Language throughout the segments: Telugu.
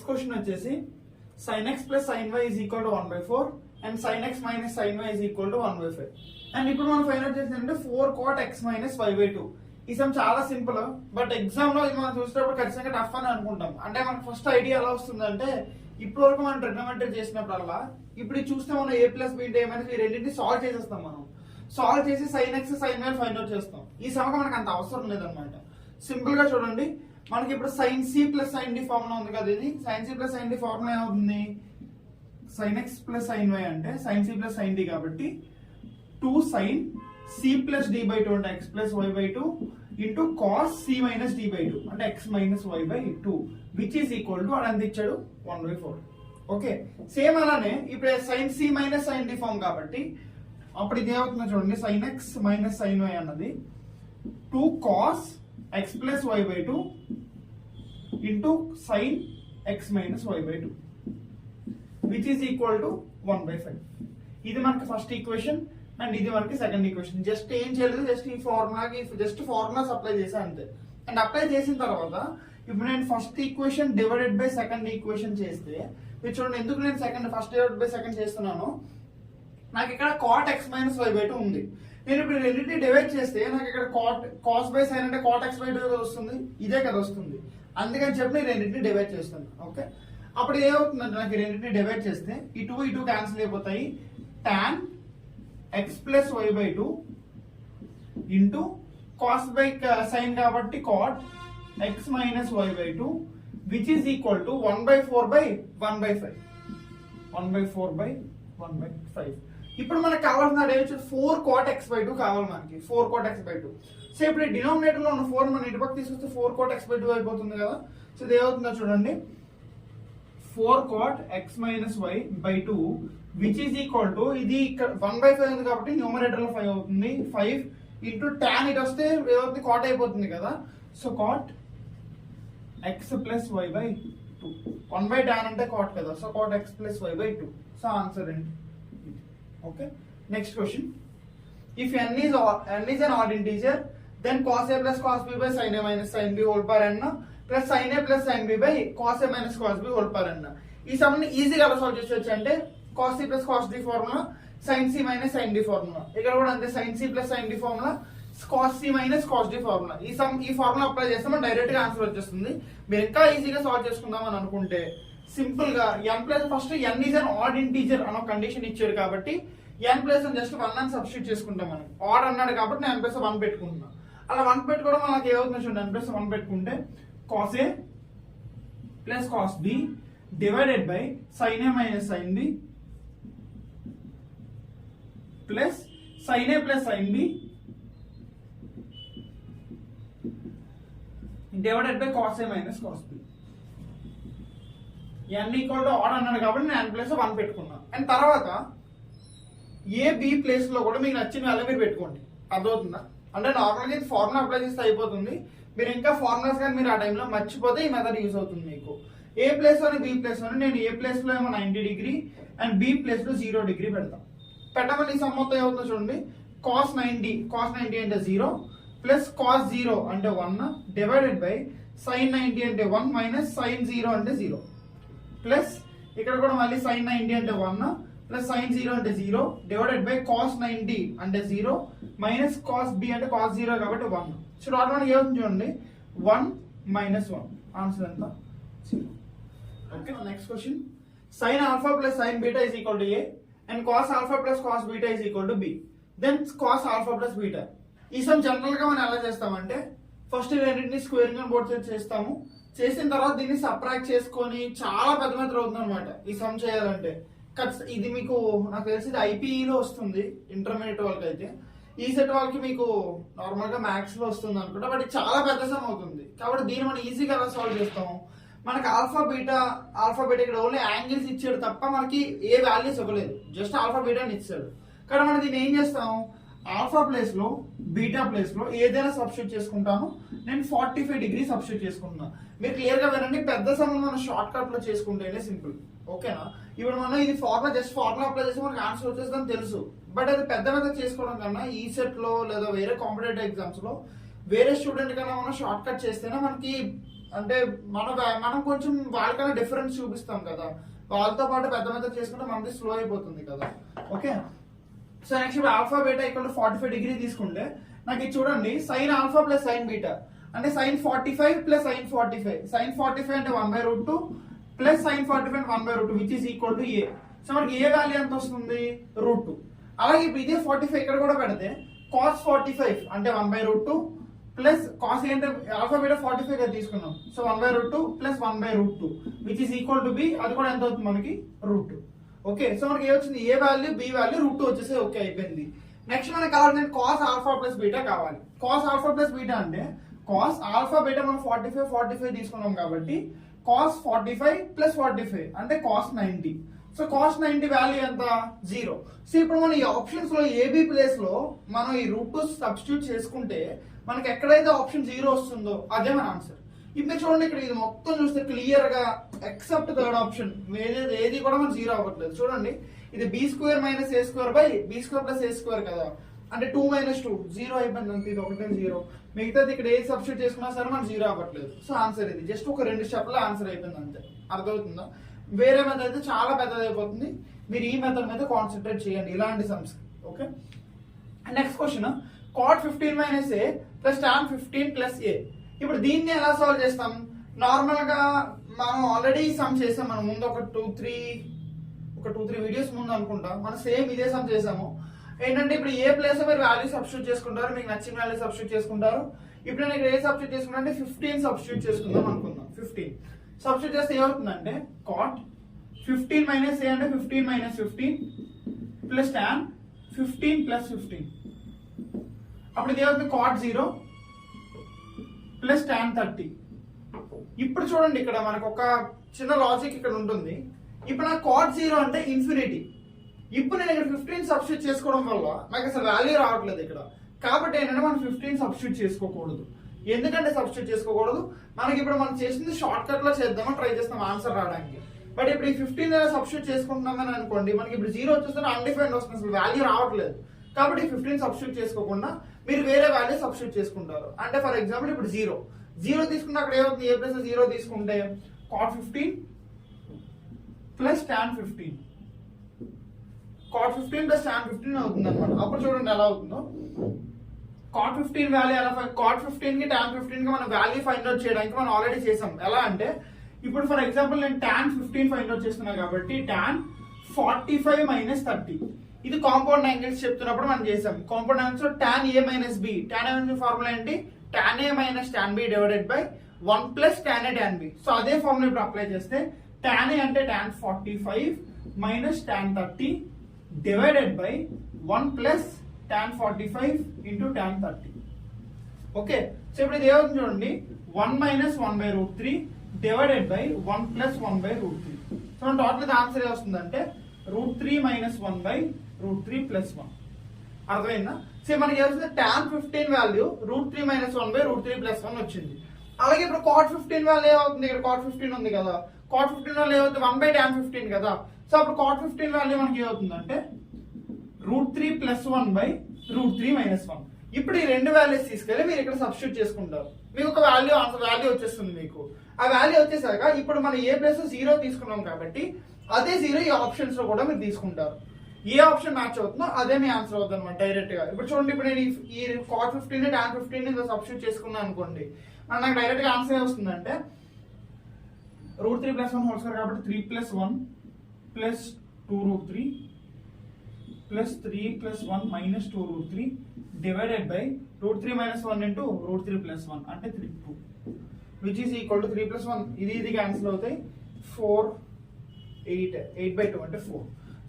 క్వశ్చన్ వచ్చేసి sin x plus sin y is equal to 1/4 and sin x minus sin y is equal to 1/5. And ఇప్పుడు మనం ఫైండ్ అవుట్ చేసిందంటే 4 cot x minus 5/2. ఈ సమ్ చాలా సింపుల్, బట్ ఎగ్జామ్ లో మనం చూసేటప్పుడు ఖచ్చితంగా టఫ్ అని అనుకుంటాం. అంటే మనకు ఫస్ట్ ఐడియా ఎలా వస్తుందంటే ఇప్పటి వరకు మనం ట్రిగ్నోమెట్రీ చేసినప్పుడల్లా ఇప్పుడు చూస్తే మనం a ప్లస్ b మైనస్ ఈ రెండింటిని సాల్వ్ చేసేస్తాం. మనం సాల్వ్ చేసి sin x sin y find out చేస్తాం. ఈ సమకు మనకు అంత అవసరం లేదనమాట. సింపుల్ గా చూడండి, మనకి ఇప్పుడు sin c plus sin d formula ఉంది కదా. ఇది sin c plus sin d formula ఏమవుతుంది? sin x plus sin y అంటే sin c plus sin d కాబట్టి 2 sin c plus d by 2 అంటే x plus y by 2 into cos c minus d by 2 అంటే x minus y by 2 which is equal to అని ఇచ్చాడు 1/4. ఓకే, సేమ్ అలానే ఇప్పుడు sin c minus sin d form కాబట్టి అప్పుడు ఇది ఏమవుతుందో చూడండి, sin x minus sin y అన్నది 2 cos x plus y by 2 into sin x minus y by 2 which is equal to 1/5. ఇది మనకి ఫస్ట్ ఈక్వేషన్ అండ్ ఇది మనకి సెకండ్ ఈక్వేషన్. జస్ట్ ఏం చేయలేదు, జస్ట్ ఈ ఫార్ములాకి జస్ట్ ఫార్ములాస్ అప్లై చేశాను అంతే. అండ్ అప్లై చేసిన తర్వాత ఇప్పుడు నేను first equation divided by second equation చేస్తే మీరు చూడండి, ఎందుకు నేను ఫస్ట్ డివైడెడ్ బై సెకండ్ చేస్తున్నాను, నాకు ఇక్కడ cot x minus y by 2 ఉంది. నేను ఇప్పుడు రెండింటిని డివైడ్ చేస్తే నాకు ఇక్కడ cos బై sin అంటే cot x బై 2 కదా వస్తుంది, ఇదే కదా వస్తుంది. అందుకని చెప్పి నేను రెండింటిని డివైడ్ చేస్తాను. ఓకే, అప్పుడు ఏమవుతుందంటే నాకు రెండింటిని డివైడ్ చేస్తే ఈ 2 క్యాన్సిల్ అయిపోతాయి. tan x plus y by 2 into cos by sin కాబట్టి cot x minus y by 2 which is equal to 1/4 by 1/5. 1/4 by 1/5. ఇప్పుడు మనకు కావాల్సిన 4 cot x బై 2 కావాలి మనకి. 4 cot x బై 2. సో ఇప్పుడు డినామినేటర్ లో ఉన్న 4 మనం ఇటు పక్క తీసుకొస్తే 4 cot x బై 2 అయిపోతుంది కదా. సో ఇది ఏమవుతుందో చూడండి, 4 cot x minus y by 2 which is equal to ఇది ఇక్కడ 1/5 ఉంది కాబట్టి న్యూమరేటర్ లో 5 అవుతుంది. 5 ఇంటూ tan ఇటు వస్తే ఏమవుతుంది, cot అయిపోతుంది కదా. So cot x plus y by 2 1/tan అంటే cot కదా. So cot x plus y by 2. So answer ఏంటి? Okay, next question. If n is an odd integer, then cos a plus cos b by sin a minus sin b whole power n plus sin a plus sin b by cos a minus cos b whole power n. ఈ సమ్ ని ఈజీగా ఎలా సాల్వ్ చేసుకోవచ్చు అంటే cos c plus cos d formula, sin c minus sin d formula. ఇక్కడ కూడా అంతే, sin c plus sin d formula, cos c minus cos d formula. ఈ ఫార్ములా అప్లై చేస్తే మనం డైరెక్ట్ గా ఆన్సర్ వచ్చేస్తుంది. మీరు ఇంకా ఈజీగా సాల్వ్ చేసుకుందాం అని అనుకుంటే సింపుల్ గా n plus first n is an odd integer అన్న కండిషన్ ఇచ్చాడు కాబట్టి n ప్లస్ జస్ట్ 1 అని సబ్స్టిట్యూట్ చేసుకుంటాం. మనం ఆడ్ అన్నాడు కాబట్టి నేను n ప్లస్ 1 పెట్టుకుంటున్నాను. అలా 1 పెట్టుకోవడం మనకి ఏమవుతుంది చూడండి, n ప్లస్ 1 పెట్టుకుంటే cos a plus cos b divided by sin a minus sin b plus sin a plus sin b divided by cos a minus cos b. n equal to odd అన్నాడు కాబట్టి నేను n ప్లస్ 1 పెట్టుకున్నాను. అండ్ తర్వాత ఏ బి ప్లేస్ లో కూడా మీకు నచ్చిన వాల్యూ మీరు పెట్టుకోండి. అర్థమవుతుందా? అంటే నార్మల్గా ఇది ఫార్ములా అప్లై చేస్తే అయిపోతుంది. మీరు ఇంకా ఫార్ములాస్ కానీ మీరు ఆ టైంలో మర్చిపోతే ఈ మెథడ్ యూజ్ అవుతుంది మీకు. ఏ ప్లేస్ లోని బి ప్లేస్ లోని నేను ఏ ప్లేస్ లో ఏమో 90 డిగ్రీ అండ్ బి ప్లేస్ లో 0 డిగ్రీ పెడతాం. పెట్టమని ఈ సమ్ మొత్తం ఏమవుతుందో చూడండి, cos 90 అంటే 0 ప్లస్ cos 0 అంటే 1 డివైడెడ్ బై sin 90 అంటే 1 మైనస్ sin 0 అంటే 0 ప్లస్ ఇక్కడ కూడా మళ్ళీ sin 90 అంటే 1 ప్లస్ sin 0 అంటే 0 డివైడెడ్ బై cos 90 అంటే 0 మైనస్ cos b అంటే cos 0 కాబట్టి 1. సో టోటల్ మనకి ఏమవుతుంది చూడండి, 1 మైనస్ 1. ఆన్సర్ ఎంత? 0. Okay, next question. sin alpha plus sin beta is equal to a and cos alpha plus cos beta is equal to b. Then cos alpha plus beta. ఈ సమ్ జనరల్ గా మనం ఎలా చేస్తామంటే ఫస్ట్ రెండింటిని స్క్వేరింగ్ అండ్ బోర్డ్ చేస్తాము. చేసిన తర్వాత దీన్ని సబ్ట్రాక్ట్ చేసుకొని చాలా పెద్ద మెథడ్ అవుతుంది అనమాట ఈ సమ్ చేయాలంటే. ఇది మీకు నాకు తెలిసి ఐపీఈలో వస్తుంది ఇంటర్మీడియట్ వాళ్ళకి. అయితే ఈ సెట్ వాళ్ళకి మీకు నార్మల్ గా మ్యాథ్స్ లో వస్తుంది అనుకుంటా, బట్ చాలా పెద్ద సమ్ అవుతుంది. కాబట్టి దీన్ని మనం ఈజీగా ఎలా సాల్వ్ చేస్తాము, మనకి ఆల్ఫా బీటా ఇక్కడ ఓన్లీ యాంగిల్స్ ఇచ్చాడు తప్ప మనకి ఏ వాల్యూస్ ఇవ్వలేదు, జస్ట్ ఆల్ఫా బీటా అని ఇచ్చాడు. కానీ మనం దీన్ని ఏం చేస్తాం, ఆల్ఫా ప్లేస్ లో బీటా ప్లేస్ లో ఏదైనా సబ్స్టిట్యూట్ చేసుకుంటాను. నేను 45 డిగ్రీ సబ్స్టిట్యూట్ చేసుకుంటున్నాను. మీరు క్లియర్ గా వినండి, పెద్ద సమ్ మనం షార్ట్ కట్ లో చేసుకుంటేనే సింపుల్. ఓకేనా? ఇప్పుడు మనం ఇది జస్ట్ ఫార్ములా అప్లై చేసి మనకి ఆన్సర్ వచ్చేస్తుందని తెలుసు. బట్ అది పెద్ద చేసుకోవడం కన్నా ఈ సెట్ లో లేదా వేరే కాంపిటేటివ్ ఎగ్జామ్స్ లో వేరే స్టూడెంట్ కన్నా మనం షార్ట్ కట్ చేస్తేనే మనకి అంటే మనం కొంచెం వాళ్ళకన్నా డిఫరెన్స్ చూపిస్తాం కదా, వాళ్ళతో పాటు పెద్ద చేసుకుంటే మనది స్లో అయిపోతుంది కదా. ఓకే, సో నెక్స్ట్ ఇప్పుడు alpha beta equal to 45 degree తీసుకుంటే నాకు ఇది చూడండి, sine alpha plus sine beta అంటే సైన్ 45 ప్లస్ సైన్ 45. సైన్ 45 అంటే 1/√2 ప్లస్ సైన్ 45 అంటే 1/√2 which is equal to A. So మనకి ఏ వాల్యూ ఎంత వస్తుంది, √2. అలాగే ఇప్పుడు ఇదే 45 ఇక్కడ కూడా పెడితే cos 45 అంటే 1/√2 ప్లస్ కాస్ ఏంటంటే ఆల్ఫా బీటా 45 గా తీసుకున్నాం, so 1/√2 plus 1/√2 which is equal to be. అది కూడా ఎంత అవుతుంది మనకి, √2. ఓకే, సో మనకి ఏ వచ్చింది, ఏ వాల్యూ బి వాల్యూ √2 వచ్చేసి. ఓకే అయిపోయింది. నెక్స్ట్ మనకి కావాలి కాస్ ఆల్ఫా ప్లస్ బీటా కావాలి. కాస్ ఆల్ఫా ప్లస్ బీటా అంటే కాస్ ఆల్ఫా బీటా మనం 45 తీసుకున్నాం కాబట్టి కాస్ 45 ప్లస్ 45 అంటే కాస్ 90. సో కాస్ 90 వాల్యూ ఎంత, 0. సో ఇప్పుడు మనం ఈ ఆప్షన్స్ లో ఏబి ప్లేస్ లో మనం ఈ √2 సబ్స్టిట్యూట్ చేసుకుంటే మనకి ఎక్కడైతే ఆప్షన్ 0 వస్తుందో అదే మన ఆన్సర్. ఇప్పుడు చూడండి, ఇక్కడ ఇది మొత్తం చూస్తే క్లియర్ గా ఎక్సెప్ట్ థర్డ్ ఆప్షన్ ఏది కూడా మనకు 0 అవ్వట్లేదు. చూడండి, ఇది b² - a² by b² plus a² కదా, అంటే 2 - 2 0 అయిపోయింది అంతే. ఇది ఒకటే 0, మిగతాది ఇక్కడ ఏ సబ్స్టిట్యూట్ చేసుకున్నా సరే మనకు 0 అవ్వట్లేదు. సో ఆన్సర్ ఇది జస్ట్ ఒక 2 స్టెప్ల ఆన్సర్ అయిపోయింది అంతే. అర్థమవుతుందా? వేరే మెథడ్ అయితే చాలా పెద్దది అయిపోతుంది. మీరు ఈ మెథడ్ మీద కాన్సన్ట్రేట్ చేయండి ఇలాంటి sums. Okay, next question cot 15 - a plus tan 15 plus a. ఇప్పుడు దీన్ని ఎలా సాల్వ్ చేస్తాం? నార్మల్ గా మనం ఆల్రెడీ సమ్ చేసాం, మనం ముందు ఒక 2-3 వీడియోస్ ముందు అనుకుంటా మనం సేమ్ ఇదే సమ్ చేసాము. ఏంటంటే ఇప్పుడు ఏ ప్లేస్ లో మీరు వాల్యూ సబ్స్టిట్యూట్ చేసుకుంటారు, మీకు నచ్చిన వాల్యూ సబ్స్టిట్యూట్ చేసుకుంటారు. ఇప్పుడు నేను ఇక్కడ ఏ సబ్స్టిట్యూట్ చేసుకున్నా అంటే 15 సబ్స్టిట్యూట్ చేసుకుందాం అనుకుందాం. 15 సబ్స్టిట్యూట్ చేస్తే ఏమవుతుందంటే cot 15 - a అంటే 15 - 15 ప్లస్ tan 15 ప్లస్ 15. అప్పుడు ఇది ఏమవుతుంది, cot 0 ప్లస్ tan 30. ఇప్పుడు చూడండి, ఇక్కడ మనకు ఒక చిన్న లాజిక్ ఇక్కడ ఉంటుంది. ఇప్పుడు నాకు cot 0 అంటే ఇన్ఫినిటీ. ఇప్పుడు నేను ఇక్కడ 15 సబ్స్టిట్యూట్ చేసుకోవడం వల్ల నాకు అసలు వాల్యూ రావట్లేదు ఇక్కడ. కాబట్టి ఏంటంటే మనం 15 సబ్స్టిట్యూట్ చేసుకోకూడదు. ఎందుకంటే సబ్స్టిట్యూట్ చేసుకోకూడదు, మనకి ఇప్పుడు మనం చేసింది షార్ట్ కట్ లో చేద్దామని ట్రై చేస్తాం ఆన్సర్ రావడానికి. బట్ ఇప్పుడు ఈ 15 సబ్స్టిట్యూట్ చేసుకుంటున్నామని అనుకోండి, మనకి ఇప్పుడు 0 వచ్చేస్తే అన్డిఫైన్డ్ వస్తుంది, అసలు వాల్యూ రావట్లేదు. కాబట్టి 15 సబ్స్టిట్యూట్ చేసుకోకుండా మీరు వేరే వాల్యూ సబ్స్టిట్యూట్ చేసుకుంటారు. అంటే ఫర్ ఎగ్జాంపుల్ ఇప్పుడు 0 తీసుకుంటే అక్కడ ఏమవుతుంది, ఏ ప్లేస్ 0 తీసుకుంటే cot 15 plus tan 15 cot 15 plus tan 15 అవుతుంది అనమాట. అప్పుడు చూడండి ఎలా అవుతుందో. cot 15 వాల్యూ ఎలా, cot 15 కి tan 15 కి మనం వాల్యూ ఫైండ్ అవుట్ చేయడానికి మనం ఆల్రెడీ చేసాం. ఎలా అంటే ఇప్పుడు ఫర్ ఎగ్జాంపుల్ నేను tan 15 ఫైండ్ అవుట్ చేస్తున్నా కాబట్టి tan 45 - 30 ఇది కాంపౌండ్ యాంగిల్స్ చెప్తున్నప్పుడు మనం చేసాం. కాంపౌండ్ యాంగిల్స్ లో tan a - b, tan a formula ఏంటి, tan a - tan b divided by 1 plus tan a tan b. So అదే ఫార్ములా ఇప్పుడు అప్లై చేస్తే tan a అంటే tan 45 - tan 30 divided by 1 plus tan 45 into tan 30. Okay, so ఇప్పుడు ఇది ఏమవుతుంది చూడండి, 1 - 1/√3 divided by 1 plus 1/√3. So total ఇది ఆన్సర్ వస్తుందంటే √3 - 1/√3 ప్లస్ 1. అర్థమైందా? సో మనకి ఏమవుతుంది, tan 15 వాల్యూ √3 - 1/√3 ప్లస్ 1 వచ్చింది. అలాగే ఇప్పుడు cot 15 వాల్యూ ఏమవుతుంది, ఇక్కడ cot 15 ఉంది కదా, cot 15 వాల్యూ ఏమవుతుంది, 1/tan 15 కదా. సో అప్పుడు cot 15 వాల్యూ మనకి ఏమవుతుంది అంటే √3 ప్లస్ 1/√3 - 1. ఇప్పుడు ఈ రెండు వాల్యూస్ తీసుకెళ్ళి మీరు ఇక్కడ సబ్స్టిట్యూట్ చేసుకుంటారు, మీకు ఒక వాల్యూ వచ్చేస్తుంది. మీకు ఆ వాల్యూ వచ్చేసాక ఇప్పుడు మనం ఏ ప్లేస్ 0 తీసుకున్నాం కాబట్టి అదే 0 ఈ ఆప్షన్స్ లో కూడా మీరు తీసుకుంటారు. ఏ ఆప్షన్ మ్యాచ్ అవుతుందో అదే మీ ఆన్సర్ అవుతుంది అనమాట డైరెక్ట్ గా. ఇప్పుడు చూడండి, ఇప్పుడు నేను ఈ cot 15 tan 15 సబ్స్టిట్యూట్ చేసుకున్నాను అనుకోండి, నాకు డైరెక్ట్ గా ఆన్సర్ వస్తుందంటే √3 ప్లస్ 1 హోల్ స్క్వేర్ కాబట్టి 3 plus 1 plus 2√3 plus 3 plus 1 minus 2√3 divided by √3 - 1 into √3 plus 1 అంటే 2 which is equal to 3 plus 1 ఇది క్యాన్సిల్ అవుతాయి, 4 8/2 అంటే 4.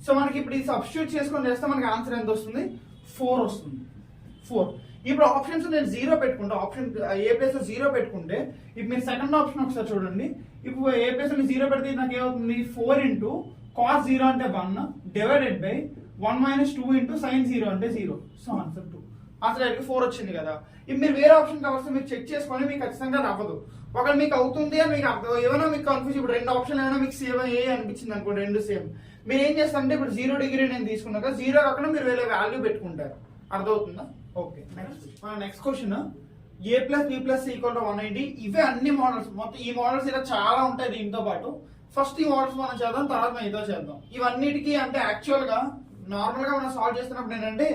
సో మనకి ఇప్పుడు ఇది సబ్స్టిట్యూట్ చేసుకొని చేస్తే మనకి ఆన్సర్ ఎంత వస్తుంది, 4 వస్తుంది. 4. ఇప్పుడు ఆప్షన్స్ నేను 0 పెట్టుకుంటే, ఆప్షన్ ఏ ప్లేస్ లో 0 పెట్టుకుంటే ఇప్పుడు మీరు సెకండ్ ఆప్షన్ ఒకసారి చూడండి. ఇప్పుడు ఏ ప్లేస్ లో 0 పెడితే నాకు ఏమవుతుంది, 4 ఇంటూ cos 0 అంటే 1 డివైడెడ్ బై 1 - 2 ఇంటూ sin 0 అంటే 0. So answer 2. ఆన్సర్ 4 వచ్చింది కదా. ఇప్పుడు మీరు వేరే ఆప్షన్ కావాల్సి మీరు చెక్ చేసుకొని మీకు ఖచ్చితంగా అవ్వదు. ఒకవేళ మీకు అవుతుంది అని మీకు అర్థం ఏమైనా మీకు కన్ఫ్యూజ్, ఇప్పుడు రెండు ఆప్షన్ ఏమైనా మీకు సేమ్ ఏ అనిపించింది అనుకోండి, రెండు సేమ్, మీరు ఏం చేస్తారంటే ఇప్పుడు 0 డిగ్రీ నేను తీసుకున్నాక 0 కాకుండా మీరు వేరే వాల్యూ పెట్టుకుంటారు. అర్థమవుతుందా? Okay, next question A plus B plus equal to 180. ఇవే అన్ని మోడల్స్, మొత్తం ఈ మోడల్స్ ఇలా చాలా ఉంటాయి దీంతో పాటు. ఫస్ట్ ఈ మోడల్స్ మనం చేద్దాం, తర్వాత మనం ఇదో చేద్దాం. ఇవన్నిటికీ అంటే యాక్చువల్ గా నార్మల్ గా మనం సాల్వ్ చేస్తున్నప్పుడు ఏంటంటే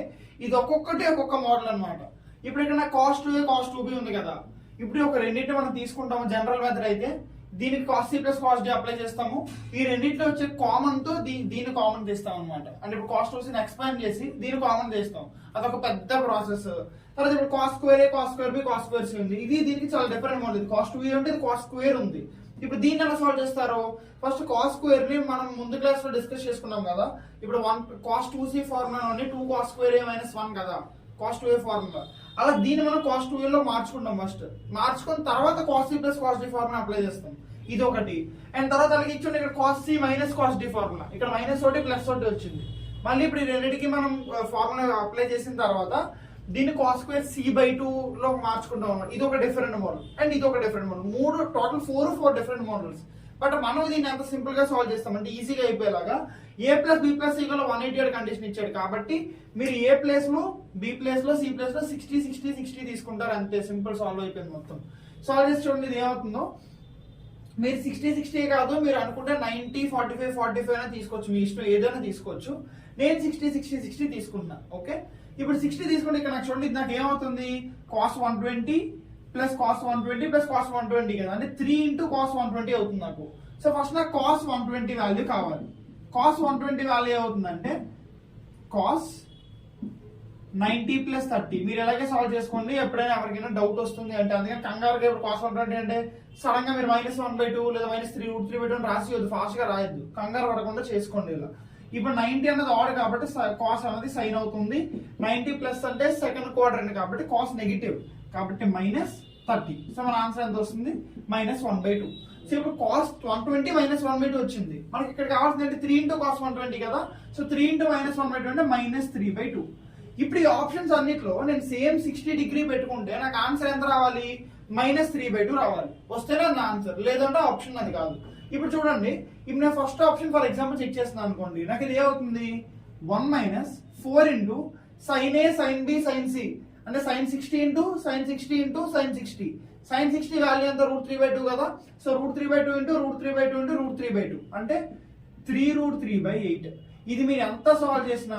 ఇది ఒక్కొక్కటి ఒక్కొక్క మోడల్ అన్నమాట. ఇప్పుడు ఇక్కడ కాస్ట్ 2a కాస్ట్ 2b ఉంది కదా, ఇప్పుడు ఒక రెండింటిని మనం తీసుకుంటాము. జనరల్ మెథడ్ అయితే దీనికి cos C plus cos D apply చేస్తాము. ఈ రెండింటిలో వచ్చే కామన్ తో దీన్ని కామన్ చేస్తాం అనమాట. అంటే ఇప్పుడు కాస్ట్ ని ఎక్స్పాండ్ చేసి దీన్ని కామన్ చేస్తాం. అదొక పెద్ద ప్రాసెస్. తర్వాత ఇప్పుడు cos square A cos square B cos square C ఉంది. ఇది దీనికి చాలా డిఫరెంట్ మోడల్. ఇది కాస్ట్ 2a ఉంటే ఇది కాస్ట్ స్క్వేర్ ఉంది. ఇప్పుడు దీన్ని ఎలా సాల్వ్ చేస్తారు? ఫస్ట్ కాస్ట్ స్క్వేర్ ని మనం ముందు క్లాస్ లో డిస్కస్ చేసుకున్నాం కదా. ఇప్పుడు 1 cos 2c formula 2 cos square A minus 1 కదా కాస్ట్ 2a ఫార్ములా. అలా దీన్ని మనం కాస్ట్ 2a లో మార్చుకుంటాం. ఫస్ట్ మార్చుకున్న తర్వాత cos C plus cos D formula apply చేస్తాం. ఇది ఒకటి. అండ్ తర్వాత అలాగే ఇచ్చింది ఇక్కడ cos C minus cos D formula. ఇక్కడ మైనస్ ఒకటి ప్లస్ ఒకటి వచ్చింది. మళ్ళీ ఇప్పుడు ఈ రెండింటికి మనం ఫార్ములా అప్లై చేసిన తర్వాత దీన్ని కాస్ట్ స్క్వేర్ c/2 లో మార్చుకుంటాం అన్నమాట. ఇది ఒక డిఫరెంట్ మోడల్ అండ్ ఇది ఒక డిఫరెంట్ మోడల్. మూడు టోటల్ 4 డిఫరెంట్ మోడల్స్. బట్ మనం దీన్ని ఎంత సింపుల్ గా సాల్వ్ చేస్తామంటే ఈజీగా అయిపోయేలాగా A plus B plus equal 180 condition ఇచ్చాడు కాబట్టి మీరు ఏ ప్లేస్ లో బి ప్లేస్ లో సి ప్లేస్ లో 60 60 60 తీసుకుంటారు. అంతే, సింపుల్ సాల్వ్ అయిపోయింది మొత్తం. సాల్వ్ చేసి చూడండి ఇది ఏమవుతుందో. మీరు 60 60 కాదు, మీరు అనుకుంటే 90 45 45 అయినా తీసుకోవచ్చు, మీ ఇష్టం ఏదైనా తీసుకోవచ్చు. నేను 60 60 60 తీసుకుంటున్నా. ఓకే, ఇప్పుడు 60 తీసుకుంటే ఇక్కడ నాకు చూడండి నాకు ఏమవుతుంది, cost 120 plus cost 120 plus cost 120 కదా, అంటే 3 ఇంటూ కాస్ట్ 120 అవుతుంది నాకు. సో ఫస్ట్ నాకు కాస్ట్ 120 వాల్యూ కావాలి. కాస్ట్ 120 వాల్యూ ఏమవుతుందంటే కాస్ట్ 90 ప్లస్ 30. మీరు ఎలాగే సాల్వ్ చేసుకోండి, ఎప్పుడైనా ఎవరికైనా డౌట్ వస్తుంది అంటే. అందుకని కంగారుగా ఇప్పుడు కాస్ట్ 120 అంటే సడన్ గా మీరు -1/2 లేదా -3/2 రాసియొద్దు, ఫాస్ట్ గా రాయొద్దు, కంగారు పడకుండా చేసుకోండి ఇలా. ఇప్పుడు 90 అన్నది ఆడ్ కాబట్టి కాస్ట్ అనేది సైన్ అవుతుంది. 90 ప్లస్ అంటే సెకండ్ క్వాడ్రంట్ కాబట్టి కాస్ట్ నెగిటివ్ కాబట్టి -30. సో మన ఆన్సర్ ఎంత వస్తుంది, -1/2. సో ఇప్పుడు కాస్ట్ 120 -1/2 వచ్చింది. మనకి ఇక్కడ కావాల్సింది అంటే 3 ఇంటూ కాస్ట్ 120 కదా. సో 3 ఇంటూ -1/2 అంటే -3/2. ఇప్పుడు ఈ ఆప్షన్స్ అన్నిట్లో నేను సేమ్ 60 డిగ్రీ పెట్టుకుంటే నాకు ఆన్సర్ ఎంత రావాలి, -3/2 రావాలి. వస్తేనే నా ఆన్సర్, లేదంటే ఆప్షన్ అది కాదు. ఇప్పుడు చూడండి, ఇప్పుడు నేను first option for example check చేస్తున్నాను అనుకోండి, నాకు ఇది ఏమవుతుంది 1 - 4 into sine A sine B sine C అంటే sin 60 into sin 60 into sin 60. sin 60 value ఎంత √3/2 కదా. సో √3/2 ఇంటూ √3/2 ఇంటూ √3/2 అంటే 3√3/8. ఇది మీరు ఎంత సాల్వ్ చేసినా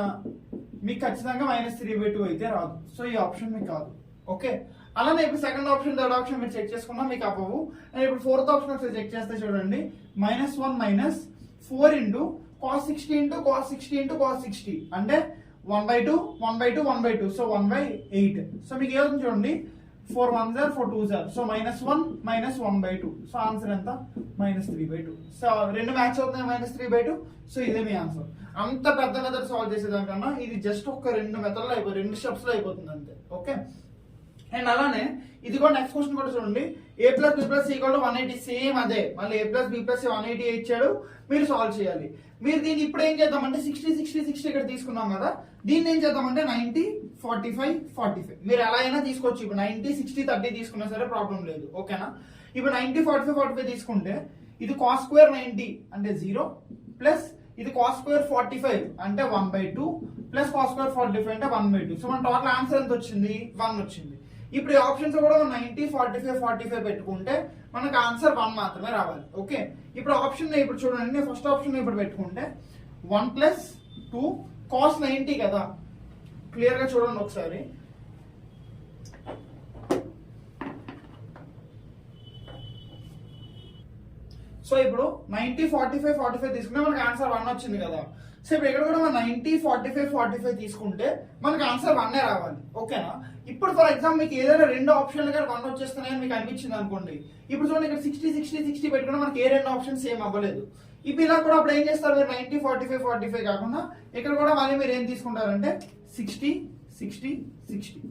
మీకు ఖచ్చితంగా -3/2 అయితే రాదు. సో ఈ ఆప్షన్ మీకు కాదు. ఓకే, అలానే ఇప్పుడు సెకండ్ ఆప్షన్ థర్డ్ ఆప్షన్ మీరు చెక్ చేసుకున్నా మీకు అవ్వవు. అండ్ ఇప్పుడు ఫోర్త్ ఆప్షన్ ఒకసారి చెక్ చేస్తే చూడండి, -1 - 4 into cos 60 into cos 60 into cos 60 అంటే 1/2 1/2 1/2. సో 1/8. సో మీకు ఏమవుతుంది చూడండి, 4 1s are 4 2s are. So -1 -1/2. So answer ఎంత, -3/2. సో రెండు మ్యాచ్ అవుతున్నాయి -3/2. సో ఇదే మీ ఆన్సర్. అంత పెద్ద మెథడ్ సాల్వ్ చేసేదానికన్నా ఇది జస్ట్ ఒక 2 మెథడ్లో అయిపోతుంది, 2 స్టెప్స్ లో అయిపోతుంది అంతే. ఓకే, అండ్ అలానే ఇది కూడా నెక్స్ట్ క్వశ్చన్ కూడా చూడండి, a plus B plus equal to 180. Same అదే, మళ్ళీ a ప్లస్ బి ప్లస్ 180 ఇచ్చాడు, మీరు సాల్వ్ చేయాలి. మీరు దీన్ని ఇప్పుడు ఏం చేద్దామంటే 60 60 60 ఇక్కడ తీసుకున్నాం కదా, దీన్ని ఏం చేద్దామంటే 90 45 45 మీరు ఎలా అయినా తీసుకోవచ్చు. ఇప్పుడు 90 60 30 తీసుకున్నా సరే ప్రాబ్లం లేదు. ఓకేనా, ఇప్పుడు 90 45 45 తీసుకుంటే ఇది కాస్ స్క్వేర్ 90 అంటే 0 ప్లస్ ఇది కాస్ స్క్వేర్ 45 అంటే 1/2 ప్లస్ కాస్ స్క్వేర్ 45 అంటే 1/2. సో మన టోటల్ ఆన్సర్ ఎంత వచ్చింది, 1 వచ్చింది. ఇప్పుడు ఈ ఆప్షన్స్ కూడా 90 45 45 పెట్టుకుంటే మనకు ఆన్సర్ 1 మాత్రమే రావాలి. ఓకే, ఇప్పుడు ఆప్షన్ ఇప్పుడు చూడండి, ఫస్ట్ ఆప్షన్ ఇప్పుడు పెట్టుకుంటే 1 + 2 cos 90 కదా. క్లియర్ గా చూడండి ఒకసారి, సో ఇప్పుడు 90 45 45 తీసుకుంటే మనకు ఆన్సర్ 1 వచ్చింది కదా. సో ఇప్పుడు ఇక్కడ కూడా మనం 90 45 45 తీసుకుంటే మనకు ఆన్సర్ 1 రావాలి. ఓకేనా, ఇప్పుడు ఫర్ ఎగ్జాంపుల్ మీకు ఏదైనా రెండు ఆప్షన్లు కానీ 1 వచ్చేస్తున్నాయని మీకు అనిపించింది అనుకోండి, ఇప్పుడు చూడండి ఇక్కడ 60 60 60 పెట్టుకున్నా మనకి ఏ రెండు ఆప్షన్స్ సేమ్ అవ్వలేదు. ఇప్పుడు ఇలా కూడా అప్పుడు ఏం చేస్తారు, మీరు 90 45 45 కాకుండా ఇక్కడ కూడా మళ్ళీ మీరు ఏం తీసుకుంటారంటే 60 60 60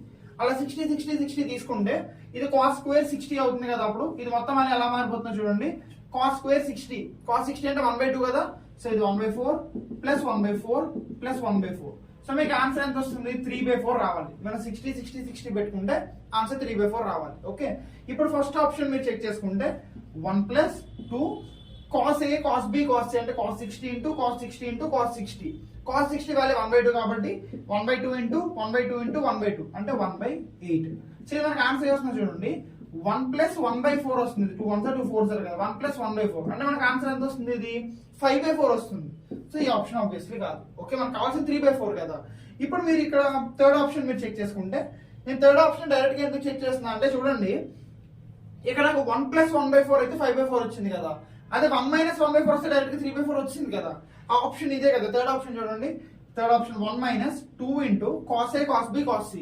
అలా 60 60 60 తీసుకుంటే ఇది కాస్ స్క్వేర్ 60 అవుతుంది కదా. అప్పుడు ఇది మొత్తం అని ఎలా మారిపోతుందో చూడండి, కాస్ స్క్వేర్ 60 కాస్ 60 అంటే 1/2 కదా. సో ఇది 1/4 ప్లస్ 1/4 ప్లస్ 1/4. సో మీకు ఆన్సర్ ఎంత వస్తుంది, 3/4 రావాలి. మనం 60 60 60 పెట్టుకుంటే ఆన్సర్ 3/4 రావాలి. ఓకే, ఇప్పుడు ఫస్ట్ ఆప్షన్ మీరు చెక్ చేసుకుంటే 1 + 2 cos a cos b cos c అంటే cos 60 into cos 60 into cos 60. cos 60 value 1/2 కాబట్టి 1/2 ఇంటూ 1/2 ఇంటూ 1/2 అంటే 1/8. సో మనకి ఆన్సర్ వస్తుంది చూడండి 1 + 1/4 వస్తుంది. 2 1 2 4 కదా, 1 + 1/4 అంటే మనకి ఆన్సర్ ఎంత వస్తుంది? ఇది 5/4 వస్తుంది. సో ఈ ఆప్షన్ ఆబ్వియస్లీ కాదు. ఓకే, మనకు కావాల్సిన 3/4 కదా. ఇప్పుడు మీరు ఇక్కడ థర్డ్ ఆప్షన్ మీరు చెక్ చేసుకుంటే, నేను థర్డ్ ఆప్షన్ డైరెక్ట్ గా ఎందుకు చెక్ చేస్తున్నా అంటే చూడండి, ఇక్కడ నాకు 1 + 1/4 అయితే 5/4 వచ్చింది కదా, అదే 1 - 1/4 వస్తే డైరెక్ట్ గా 3/4 వచ్చింది కదా. ఆ ఆప్షన్ ఇదే కదా. థర్డ్ ఆప్షన్ చూడండి, third option 1 - 2 × cos A cos B cos C.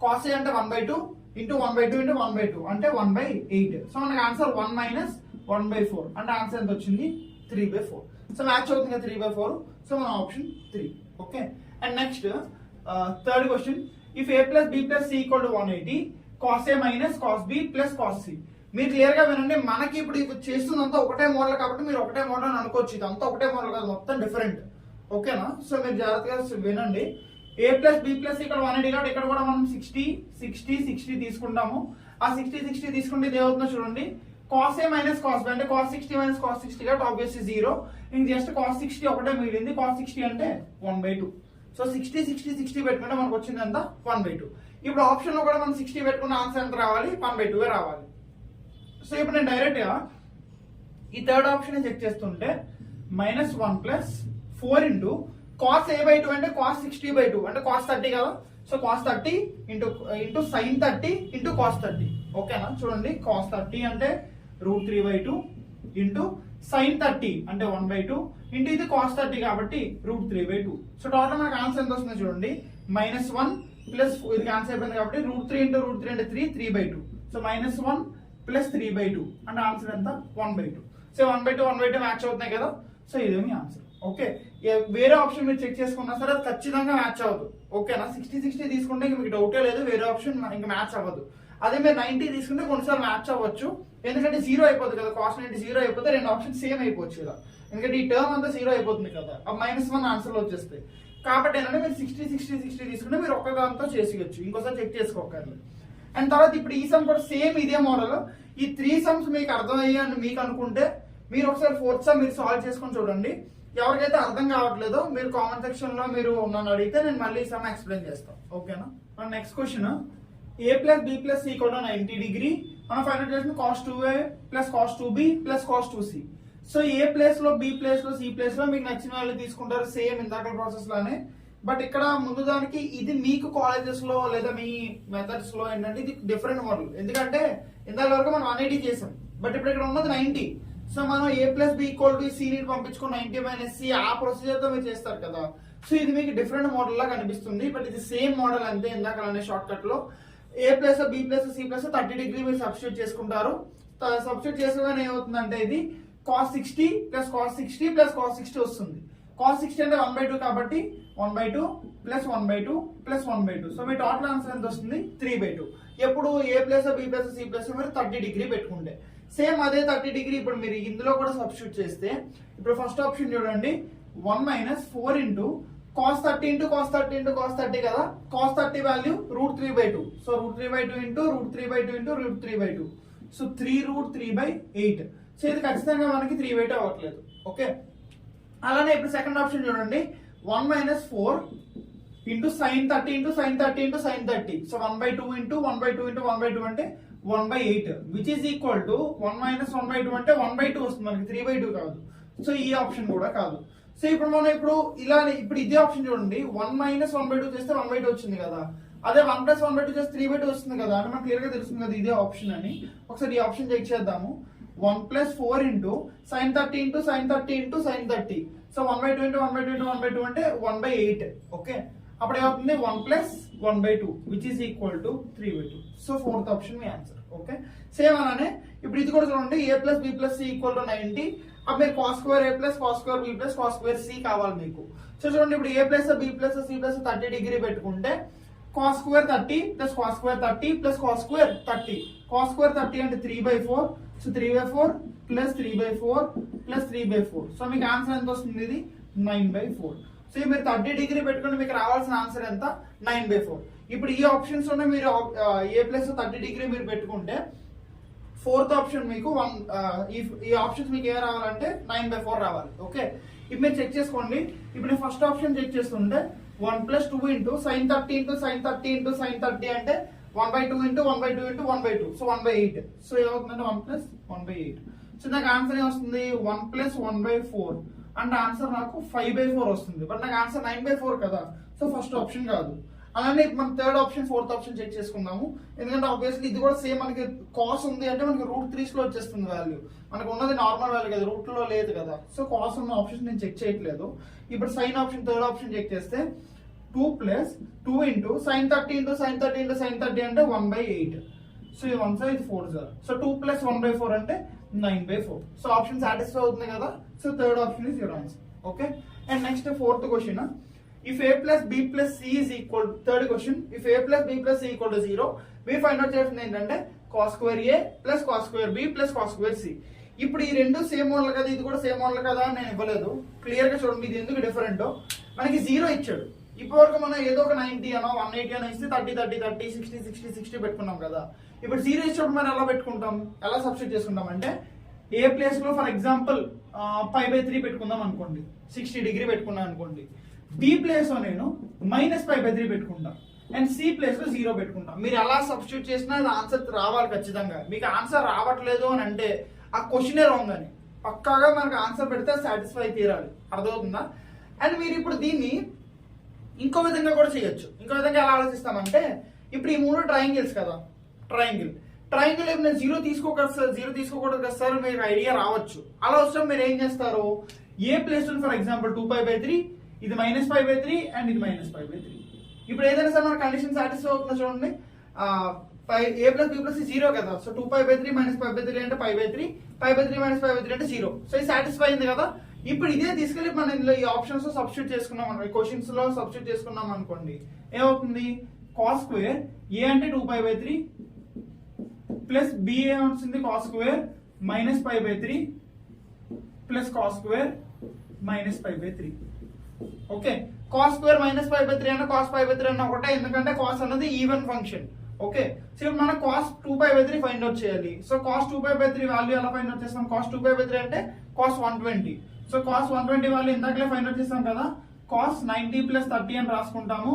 cos A అంటే 1/2 × 1/2 × 1/2 అంటే 1/8. సో మనకి ఆన్సర్ 1 - 1/4 అంటే ఆన్సర్ ఎంత వచ్చింది? 3/4. సో మ్యాచ్ అవుతుంది కదా 3/4. సో మన option 3. Okay, and next third question, if A + B + C = 180, cos A - cos B + cos C. మీరు క్లియర్ గా వినండి, మనకి ఇప్పుడు ఇది చేస్తుందంతా ఒకటే మోడల్ కాబట్టి మీరు ఒకటే మోడల్ అని అనుకోవచ్చు. ఇదంతా ఒకటే మోడల్ కాదు, మొత్తం డిఫరెంట్. ఓకేనా? సో మీరు జాగ్రత్తగా వినండి. A + B + C ఇక్కడ 180 కాబట్టి ఇక్కడ కూడా మనం 60 60 60 తీసుకుంటాము. ఆ 60 60 తీసుకుంటే ఇది ఏమవుతుందో చూడండి, cos A - cos B అంటే cos 60 - cos 60 కాబట్టి ఆబ్వియస్లీ 0. ఇంక జస్ట్ cos 60 ఒకటే మిగిలింది. cos 60 అంటే 1/2. సో 60 60 60 పెట్టుకుంటే మనకు వచ్చింది ఎంత? 1/2. ఇప్పుడు ఆప్షన్ లో కూడా మనం 60 పెట్టుకున్న ఆన్సర్ ఎంత రావాలి? 1/2 రావాలి. సో ఇప్పుడు నేను డైరెక్ట్ గా ఈ థర్డ్ ఆప్షన్ చెక్ చేస్తుంటే -1 + 4 × cos A/2 అంటే cos 60/2 అంటే cos 30 కదా. So cos 30 × sin 30 × cos 30. ఓకేనా? చూడండి, cos 30 అంటే √3/2 × sin 30 అంటే 1/2 ఇంటూ ఇది cos 30 కాబట్టి √3/2. సో టోటల్ మనకు ఆన్సర్ ఎంత వస్తుంది చూడండి, -1 + ఇది క్యాన్సిల్ అయిపోయింది కాబట్టి √3 × √3 అంటే 3/2. సో -1 + 3/2 అంటే ఆన్సర్ ఎంత? 1/2. సో 1/2 1/2 మ్యాచ్ అవుతున్నాయి కదా. సో ఇదే మీ ఆన్సర్. ఓకే, వేరే ఆప్షన్ మీరు చెక్ చేసుకున్నా సరే అది ఖచ్చితంగా మ్యాచ్ అవ్వదు. ఓకేనా? 60 60 తీసుకుంటే మీకు డౌటే లేదు, వేరే ఆప్షన్ ఇంకా మ్యాచ్ అవ్వదు. అదే మీరు 90 తీసుకుంటే కొన్నిసార్లు మ్యాచ్ అవ్వచ్చు, ఎందుకంటే 0 అయిపోతుంది కదా. cos 90 0 అయిపోతే రెండు ఆప్షన్ సేమ్ అయిపోవచ్చు కదా, ఎందుకంటే ఈ టర్మ్ అంతా 0 అయిపోతుంది కదా. ఆ -1 ఆన్సర్ లో వచ్చేస్తాయి. కాబట్టి ఏంటంటే మీరు 60 60 60 తీసుకుంటే మీరు ఒక్క దాంతో చేసేయచ్చు, ఇంకోసారి చెక్ చేసుకోకర్లేదు. అండ్ తర్వాత ఇప్పుడు ఈ సమ్ కూడా సేమ్ ఇదే మోడల్. ఈ 3 సమ్స్ మీకు అర్థమయ్యాయని మీకు అనుకుంటే మీరు ఒకసారి 4th సమ్ మీరు సాల్వ్ చేసుకొని చూడండి. ఎవరికైతే అర్థం కావట్లేదో మీరు కామెంట్ సెక్షన్ లో మీరు నన్ను అడిగితే నేను మళ్ళీ సమ్ ఎక్స్ప్లెయిన్ చేస్తాను. ఓకేనా? మన next question, A + B + C = 90 degree. మనం ఫైండ్ చేసిన cos 2A + cos 2B + cos 2C. So A place లో, బి ప్లేస్ లో, సి ప్లేస్ లో మీకు నచ్చిన వాళ్ళు తీసుకుంటారు, సేమ్ ఇందాక ప్రాసెస్ లానే. బట్ ఇక్కడ ముందు దానికి ఇది మీకు కాలేజెస్ లో లేదా మీ మెథడ్స్ లో ఏంటంటే ఇది డిఫరెంట్ మోడల్. ఎందుకంటే ఇందాక వరకు మనం 180 చేసాం, బట్ ఇప్పుడు ఇక్కడ ఉన్నది 90. సో మనం A + B = C ని పంపించుకొని 90 - C ఆ ప్రొసీజర్ తో మీరు చేస్తారు కదా. సో ఇది మీకు డిఫరెంట్ మోడల్ లా కనిపిస్తుంది, బట్ ఇది సేమ్ మోడల్ అంతే. ఇందాక షార్ట్ కట్ లో A + B + C + 30 డిగ్రీ మీరు సబ్స్టిట్యూట్ చేసుకుంటారు. సబ్స్టిట్యూట్ చేసుకోగానే ఏమవుతుందంటే ఇది cos 60 + cos 60 + cos 60 వస్తుంది. cos 60 అంటే 1/2 కాబట్టి 1/2 + 1/2 + 1/2. సో మీ టోటల్ ఆన్సర్ ఎంత వస్తుంది? 3/2. ఎప్పుడు A + B + C + మీరు 30 డిగ్రీ పెట్టుకుంటే సేమ్ అదే 30 డిగ్రీ ఇప్పుడు మీరు ఇందులో కూడా సబ్స్టిట్యూట్ చేస్తే, ఇప్పుడు ఫస్ట్ ఆప్షన్ చూడండి, 1 - 4 × cos 30 × cos 30 × cos 30 కదా. cos 30 value √3/2. So √3/2 × √3/2 × √3/2. So 3√3/8. So ఇది ఖచ్చితంగా మనకి 3/2 అవ్వట్లేదు. ఓకే, అలానే ఇప్పుడు సెకండ్ ఆప్షన్ చూడండి, 1 - 4 × sin 30 × sin 30 × sin 30. సో 1/2 × 1/2 × 1/2 అంటే 1/8, విచ్ ఈజ్ ఈక్వల్ టు 1 - 1/2 అంటే 1/2 వస్తుంది మనకి, 3/2 కాదు. సో ఈ ఆప్షన్ కూడా కాదు. సో ఇప్పుడు మనం ఇప్పుడు ఇదే ఆప్షన్ చూడండి, 1 - 1/2 చేస్తే 1/2 వచ్చింది కదా. అదే 1 + 1/2 చేస్తే 3/2 వస్తుంది కదా. అంటే మనకు క్లియర్ గా తెలుస్తుంది కదా ఇదే ఆప్షన్ అని. ఒకసారి ఈ ఆప్షన్ చెక్ చేద్దాము. 1 + 4 × sin 30 × sin 30 × sin 30. సో 1/2 × 1/2 × 1/2 అంటే 1/8. ఓకే, అప్పుడు ఏమవుతుంది? 1 + 1/2 which is equal to 3/2. So fourth option me answer. Okay, same అలానే ఇప్పుడు ఇది కూడా చూడండి, A + B + C = 90. అప్పుడు మీరు cos square A + cos square B + cos square C కావాలి మీకు. సో చూడండి, ఇప్పుడు A + B + C + 30 డిగ్రీ పెట్టుకుంటే cos square 30 + cos square 30 + cos square 30. cos square 30 అంటే 3/4. సో 3/4 + 3/4 + 3/4. సో మీకు ఆన్సర్ ఎంత వస్తుంది? ఇది 9/4. సో మీరు 30 డిగ్రీ పెట్టుకుంటే మీకు రావాల్సిన ఆన్సర్ ఎంత? 9/4. ఇప్పుడు ఈ ఆప్షన్స్ లో మీరు A + 30 డిగ్రీ మీరు పెట్టుకుంటే ఫోర్త్ ఆప్షన్ మీకు ఈ ఆప్షన్స్ మీకు ఏ రావాలంటే 9/4 రావాలి. ఓకే, ఇప్పుడు మీరు చెక్ చేసుకోండి. ఇప్పుడు నేను ఫస్ట్ ఆప్షన్ చెక్ చేస్తుంటే 1 + 2 × sin 30 × sin 30 × sin 30 అంటే 1/2 into 1/2 into 1/2, సో 1/8. సో ఏమవుతుందంటే 1 ప్లస్ 1/8. సో నాకు ఆన్సర్ ఏమొస్తుంది 1 ప్లస్ 1/4 అంటే ఆన్సర్ నాకు 5/4 వస్తుంది. బట్ నాకు ఆన్సర్ 9/4 కదా, సో ఫస్ట్ ఆప్షన్ కాదు. అలానే మనం third option fourth option check చేసుకుందాము. ఎందుకంటే ఆబ్వియస్లీ ఇది కూడా సేమ్ మనకి కాస్ ఉంది అంటే మనకి √3 లో వచ్చేస్తుంది వాల్యూ. మనకు ఉన్నది నార్మల్ వాల్యూ కదా, రూట్ లో లేదు కదా, సో కాస్ ఉన్న ఆప్షన్ నేను చెక్ చేయట్లేదు. ఇప్పుడు sine option third option check చేస్తే 2 plus 2 into sin 30 into sin 30 into sin 30 అంటే 1/8. సో ఇది 1 సార్ ఇది 4 సార్. సో 2 ప్లస్ 1/4 అంటే 9/4. సో ఆప్షన్ సాటిస్ఫై అవుతుంది కదా, so third option is your answer. Okay. And next fourth question, if a plus b plus c is equal, third question, if a plus b plus c equal to 0, we find out చేస్తుంది ఏంటంటే cos square a plus cos square b plus cos square c. ఇప్పుడు ఈ రెండు సేమ్ మోడల్ కదా, ఇది కూడా సేమ్ మోడల్ కదా అని నేను ఇవ్వలేదు. క్లియర్ గా చూడండి ఇది ఎందుకు డిఫరెంట్. మనకి 0 ఇచ్చాడు. ఇప్పటివరకు మనం ఏదో ఒక 90 అనో 180 అనో ఇస్తే 30 30 30 60 60 60 పెట్టుకున్నాం కదా. ఇప్పుడు 0 ఇచ్చినప్పుడు మనం ఎలా పెట్టుకుంటాం, ఎలా సబ్స్టిట్యూట్ చేసుకుంటాం అంటే ఏ ప్లేస్ లో ఫర్ ఎగ్జాంపుల్ π/3 పెట్టుకుందాం అనుకోండి, 60 డిగ్రీ పెట్టుకున్నాం అనుకోండి. బి ప్లేస్ లో నేను -π/3 పెట్టుకుంటా అండ్ సి ప్లేస్ లో 0 పెట్టుకుంటా. మీరు ఎలా సబ్స్టిట్యూట్ చేసినా అది ఆన్సర్ రావాలి ఖచ్చితంగా. మీకు ఆన్సర్ రావట్లేదు అని అంటే ఆ క్వశ్చనే రాంగ్ అని పక్కాగా మనకు ఆన్సర్ పెడితే సాటిస్ఫై తీరాలి. అర్థమవుతుందా? అండ్ మీరు ఇప్పుడు దీన్ని ఇంకో విధంగా కూడా చేయొచ్చు. ఇంకో విధంగా ఎలా ఆలోచిస్తామంటే, ఇప్పుడు ఈ 3 ట్రయాంగిల్స్ కదా, ట్రయాంగిల్ ఇప్పుడు నేను 0 తీసుకోకూడదు కదా సార్, మీకు ఐడియా రావచ్చు. అలా వస్తే మీరు ఏం చేస్తారు, ఏ ప్లేస్ ఫర్ ఎగ్జాంపుల్ 2π/3, ఇది -π/3 అండ్ ఇది -π/3. ఇప్పుడు ఏదైనా సార్ మన కండిషన్ సాటిస్ఫై అవుతుందో చూడండి. a ప్లస్ b ప్లస్ 0 కదా, సో 2π/3 -π/3 అంటే π/3, π/3 -π/3 అంటే 0. సో ఇది సాటిస్ఫై అయింది కదా. ఇప్పుడు ఇదే తీసుకెళ్ళి మనం ఇందులో ఈ ఆప్షన్స్ లో సబ్స్టిట్యూట్ చేసుకున్నాం అనుకోండి, క్వశ్చన్స్ లో సబ్స్టిట్యూట్ చేసుకున్నాం అనుకోండి, ఏమవుతుంది cos స్క్వేర్ a అంటే 2π/3 ప్లస్ b ఏమవుతుంది cos square -π/3 plus cos square -π/3. Okay, cos square -π/3 అంటే cos π/3 అన్న ఒకటే, ఎందుకంటే cos అన్నది ఈవెన్ ఫంక్షన్. ఓకే, సో ఇప్పుడు మనం cos 2π/3 ఫైండ్ అవుట్ చేయాలి. సో cos 2π/3 వాల్యూ ఎలా ఫైండ్ అవుట్ చేస్తాం, cos 2π/3 అంటే cos 120. సో cos 120 వాల్యూ ఇందాకలే ఫైండ్ అవుట్ చేస్తాం కదా, cos 90 ప్లస్ 30 అని రాసుకుంటాము.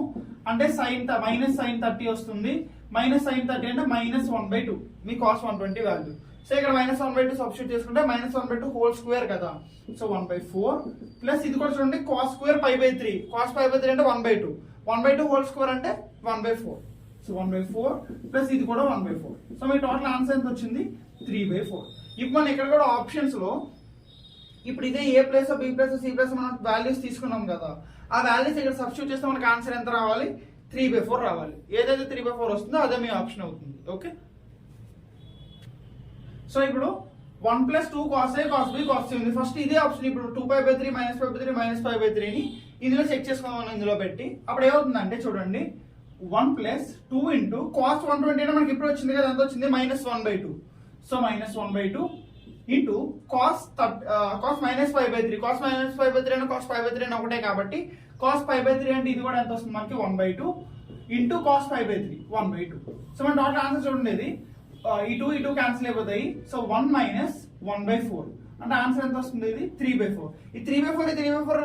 అంటే sin -sin30 వస్తుంది. -sin30 అంటే -1/2 మీ cos 120 వాల్యూ. సో ఇక్కడ -1/2 సబ్స్టిట్యూట్ చేసుకుంటే -1/2 హోల్ స్క్వేర్ కదా, సో 1/4 ప్లస్ ఇది కూడా చూడండి cos స్క్వేర్ π/3, cos π/3 అంటే 1/2, 1/2 హోల్ స్క్వేర్ అంటే 1/4. సో 1/4 ప్లస్ ఇది కూడా 1/4. సో మీ టోటల్ ఆన్సర్ ఎంత వచ్చింది 3/4. ఇప్పుడు మనం ఇక్కడ కూడా ఆప్షన్స్ లో ఇప్పుడు ఇదే A place B place C place మనం వాల్యూస్ తీసుకున్నాం కదా, ఆ వాల్యూస్ ఇక్కడ సబ్స్టిట్యూట్ చేస్తే మనకి ఆన్సర్ ఎంత రావాలి 3/4 రావాలి. ఏదైతే 3/4 వస్తుందో అదే మీ ఆప్షన్ అవుతుంది. ఓకే, సో ఇప్పుడు 1 plus 2 cos A cos B cos C ఉంది. ఫస్ట్ ఇదే ఆప్షన్ ఇప్పుడు 2π/3 -π/3 ని ఇందులో చెక్ చేసుకుందాం ఇందులో పెట్టి. అప్పుడు ఏమవుతుందంటే చూడండి 1 ప్లస్ 2 ఇంటూ cos 120 అంటే మనకి ఇప్పుడు వచ్చింది కదా, ఎంత వచ్చింది -1/2. సో -1/2 ఇంటూ cos -π/3, cos -π/3 అంటే cos π/3 అని ఒకటే కాబట్టి cos π/3 అంటే ఇది కూడా ఎంత వస్తుంది మనకి 1/2 ఇంటూ cos π/3 1/2. సో మన టోటల్ ఆన్సర్ చూడండి, ఇది ఈ 2 క్యాన్సిల్ అయిపోతాయి. సో 1 - 1/4 అంటే ఆన్సర్ ఎంత వస్తుంది, ఇది 3/4. ఈ 3/4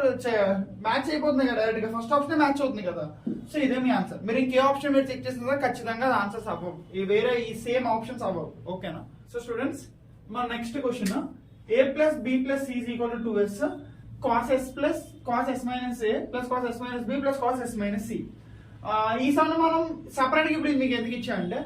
మ్యాచ్ అయిపోతుంది కదా డైరెక్ట్ గా, ఫస్ట్ ఆప్షన్ మ్యాచ్ అవుతుంది కదా. సో ఇదే మీ ఆన్సర్. మీరు ఇంకే ఆప్షన్ మీరు చెక్ చేసినా ఖచ్చితంగా ఆన్సర్స్ అవ్వవు, ఈ వేరే ఈ సేమ్ ఆప్షన్స్ అవ్వవు. ఓకేనా? సో స్టూడెంట్స్ మన next question, a plus b plus c is equal to 2s cos s plus cos s minus a plus cos s minus b plus cos s minus c. ఈ సమ్ మనం సపరేట్ గా ఇప్పుడు మీకు ఎందుకు ఇచ్చామంటే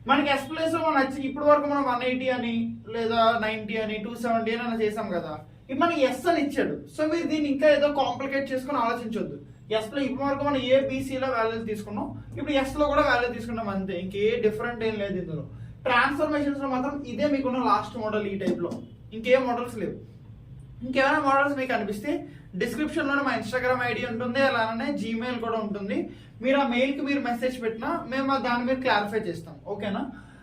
మనకి ఎస్ ప్లేస్ లో మనం ఇప్పుడు వరకు మనం 180 అని లేదా 90 అని 270 అని అలా చేసాం కదా, ఇప్పుడు మనకి ఎస్ అని ఇచ్చాడు. సో మీరు దీన్ని ఇంకా ఏదో కాంప్లికేట్ చేసుకుని ఆలోచించొద్దు. ఎస్ లో ఇప్పుడు వరకు మనం ABC లో వాల్యూస్ తీసుకున్నాం, ఇప్పుడు ఎస్ లో కూడా వాల్యూ తీసుకున్నాం అంతే, ఇంకే డిఫరెంట్ ఏం లేదు ఇందులో. ట్రాన్స్ఫర్మేషన్స్ లో మాత్రం ఇదే మీకున్న లాస్ట్ మోడల్, ఈ టైప్ లో ఇంకేం మోడల్స్ లేవు. ఇంకేమైనా మోడల్స్ మీకు అనిపిస్తే డిస్క్రిప్షన్ లో మా ఇన్స్టాగ్రామ్ ఐడి ఉంటుంది, అలానే జీమెయిల్ కూడా ఉంటుంది. మీరు ఆ మెయిల్ కి మీరు మెసేజ్ పెట్టినా మేము దాన్ని మీరు క్లారిఫై చేస్తాం. ఓకేనా?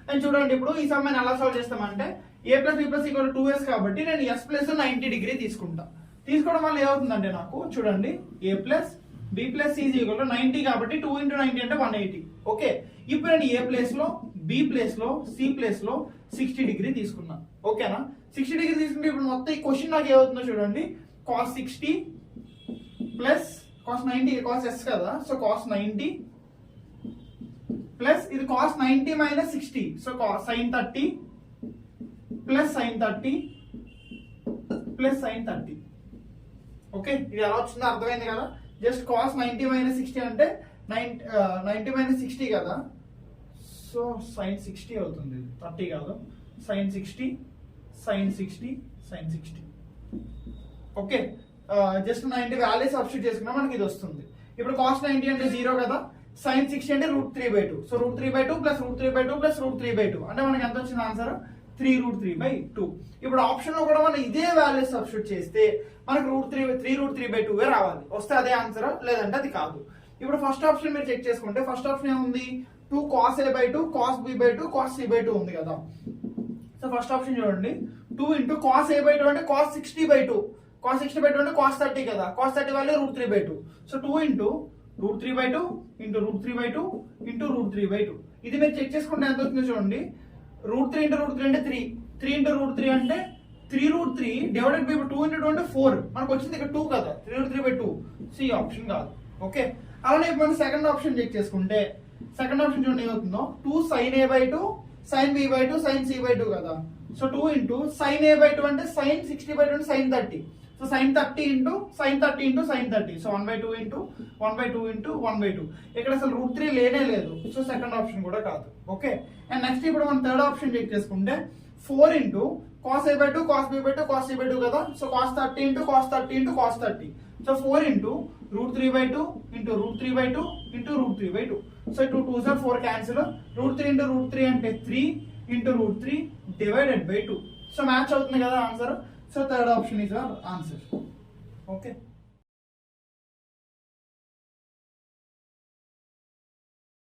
అండ్ చూడండి ఇప్పుడు ఈ సమ్ ఎలా సాల్వ్ చేస్తామంటే a plus b plus equal 2s కాబట్టి నేను s ప్లస్ 90 డిగ్రీ తీసుకుంటా. తీసుకోవడం వల్ల ఏమవుతుందంటే నాకు చూడండి a plus b plus c equal 90 కాబట్టి 2 × 90 అంటే 180. ఓకే, ఇప్పుడు నేను a ప్లేస్ లో b ప్లేస్ లో c ప్లేస్ లో 60 డిగ్రీ తీసుకున్నా. ఓకేనా? 60 డిగ్రీ తీసుకుంటే ఇప్పుడు మొత్తం ఈ క్వశ్చన్ నాకు ఏమవుతుందో చూడండి, cos 60 plus cos 90 cos s కదా, సో cos 90 ప్లస్ ఇది cos 90 minus 60, so sine 30 plus sine 30 plus sine 30. Okay, ఇది ఎలా వచ్చిందో అర్థమైంది కదా. జస్ట్ కాస్ 90 మైనస్ 60 అంటే 90 మైనస్ 60 కదా, సో సైన్ 60 అవుతుంది, 30 కాదు. Sine 60 sine 60 sine 60. Okay, just 90 value substitute చేసుకున్నా మనకి ఇది వస్తుంది. ఇప్పుడు కాస్ 90 అంటే 0 కదా, సైన్ 60 అంటే √3/2, సో √3/2 ప్లస్ √3/2 ప్లస్ √3/2 అంటే మనకి ఎంత వచ్చింది ఆన్సర్ 3√3/2. ఇప్పుడు ఆప్షన్ లో కూడా మనం ఇదే వాల్యూ సబ్స్టిట్యూట్ చేస్తే మనకు √3/2 రావాలి. వస్తే అదే ఆన్సర్, లేదంటే అది కాదు. ఇప్పుడు ఫస్ట్ ఆప్షన్ మీరు చెక్ చేసుకుంటే ఫస్ట్ ఆప్షన్ ఏముంది, 2 cos A/2 cos B/2 cos C/2 ఉంది కదా. సో ఫస్ట్ ఆప్షన్ చూడండి, 2 into cos A/2 అంటే cos 60/2, cos 60/2 అంటే cos 30 కదా, cos 30 value √3/2, so 2 into √3/2 into √3/2 into √3/2. ఇది మీరు చెక్ చేసుకుంటే ఎంత అవుతుందో చూడండి, √3 into √3 అంటే 3, 3 into √3 అంటే 3√3 డివైడెడ్ బై 2 into 2 అంటే 4, మనకు వచ్చింది ఇక్కడ 2 కదా, 3√3/2, సో ఈ ఆప్షన్ కాదు. ఓకే, అలానే ఇప్పుడు మనం సెకండ్ ఆప్షన్ చెక్ చేసుకుంటే సెకండ్ ఆప్షన్ చూడండి ఏమవుతుందో, 2 sin A/2 sin B/2 sin C/2 కదా, సో 2 into sin A/2 అంటే sin 60/2 అంటే sin 30, so sin 30 into sin 30 into sin 30, so 1/2 into 1/2 into 1/2. ఇక్కడ అసలు √3 లేనే లేదు, సో సెకండ్ ఆప్షన్ కూడా కాదు. ఓకే, అండ్ నెక్స్ట్ ఇప్పుడు మనం థర్డ్ ఆప్షన్ చెక్ చేసుకుంటే 4 into cos A/2 cos B/2 cos C/2 కదా, so cos 30 into cos 30 into cos 30, so 4 into √3/2 into √3/2 into √3/2. So 2 2s are 4 cancel, √3 into √3 అంటే 3 into √3 divided by 2. So match అవుతుంది కదా answer. So third option is our answer. Okay.